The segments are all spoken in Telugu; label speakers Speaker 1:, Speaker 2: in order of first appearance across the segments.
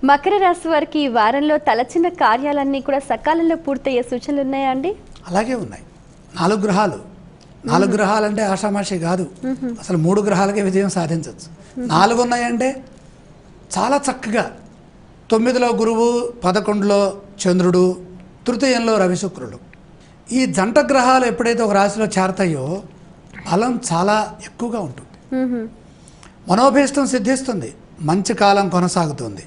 Speaker 1: మకర రాశి వారికి ఈ వారంలో తలచిన కార్యాలన్నీ కూడా సకాలంలో పూర్తయ్యే సూచనలు ఉన్నాయా అండి?
Speaker 2: అలాగే ఉన్నాయి. 4 గ్రహాలు 4 గ్రహాలు అంటే ఆషామాషి కాదు. అసలు 3 గ్రహాలకే విజయం సాధించవచ్చు. 4 ఉన్నాయంటే చాలా చక్కగా 9లో గురువు, 11లో చంద్రుడు, తృతీయంలో రవి శుక్రుడు. ఈ జంట గ్రహాలు ఎప్పుడైతే ఒక రాశిలో చేరతాయో బలం చాలా ఎక్కువగా ఉంటుంది. మనోభీష్టం సిద్ధిస్తుంది. మంచి కాలం కొనసాగుతుంది.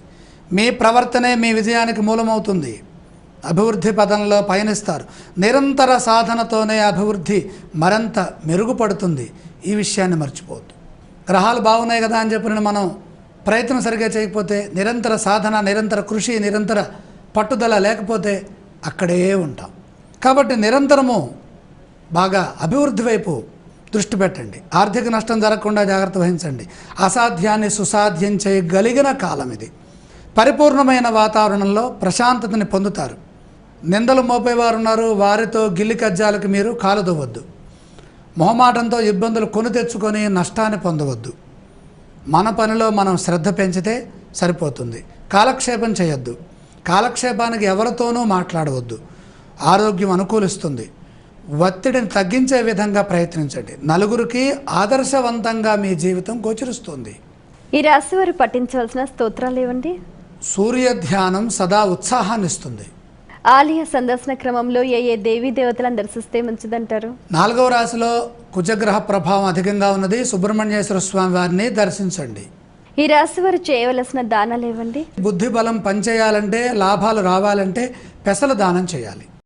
Speaker 2: మీ ప్రవర్తనే మీ విజయానికి మూలమవుతుంది. అభివృద్ధి పదంలో పయనిస్తారు. నిరంతర సాధనతోనే అభివృద్ధి మరింత మెరుగుపడుతుంది. ఈ విషయాన్ని మర్చిపోవద్దు. గ్రహాలు బాగున్నాయి కదా అని చెప్పి మనం ప్రయత్నం సరిగా చేయకపోతే, నిరంతర సాధన, నిరంతర కృషి, నిరంతర పట్టుదల లేకపోతే అక్కడే ఉంటాం. కాబట్టి నిరంతరము బాగా అభివృద్ధి వైపు దృష్టి పెట్టండి. ఆర్థిక నష్టం జరగకుండా జాగ్రత్త వహించండి. అసాధ్యాన్ని సుసాధ్యం చేయగలిగిన కాలం ఇది. పరిపూర్ణమైన వాతావరణంలో ప్రశాంతతని పొందుతారు. నిందలు మోపేవారు ఉన్నారు, వారితో గిల్లి కజ్జాలకు మీరు కాలు దువ్వద్దు. మొహమాటంతో ఇబ్బందులు కొని తెచ్చుకొని నష్టాన్ని పొందవద్దు. మన పనిలో మనం శ్రద్ధ పెంచితే సరిపోతుంది. కాలక్షేపం చేయొద్దు. కాలక్షేపానికి ఎవరితోనూ మాట్లాడవద్దు. ఆరోగ్యం అనుకూలిస్తుంది. ఒత్తిడిని తగ్గించే విధంగా ప్రయత్నించండి. నలుగురికి ఆదర్శవంతంగా మీ జీవితం గోచరిస్తుంది.
Speaker 1: ఈ రాశి వారు పఠించవలసిన స్తోత్రాలు ఏవండి?
Speaker 2: సూర్య ధ్యానం సదా ఉత్సాహాన్ని ఇస్తుంది.
Speaker 1: ఆలయ సందర్శన క్రమంలో ఏ దేవీ దేవతలను దర్శిస్తే మంచిదంటారు?
Speaker 2: 4వ రాశిలో కుజగ్రహ ప్రభావం అధికంగా ఉన్నది. సుబ్రహ్మణ్యేశ్వర స్వామి వారిని దర్శించండి.
Speaker 1: ఈ రాశి వారు చేయవలసిన దానాలు ఏవండి?
Speaker 2: బుద్ధి బలం పనిచేయాలంటే, లాభాలు రావాలంటే పెసలు దానం చేయాలి.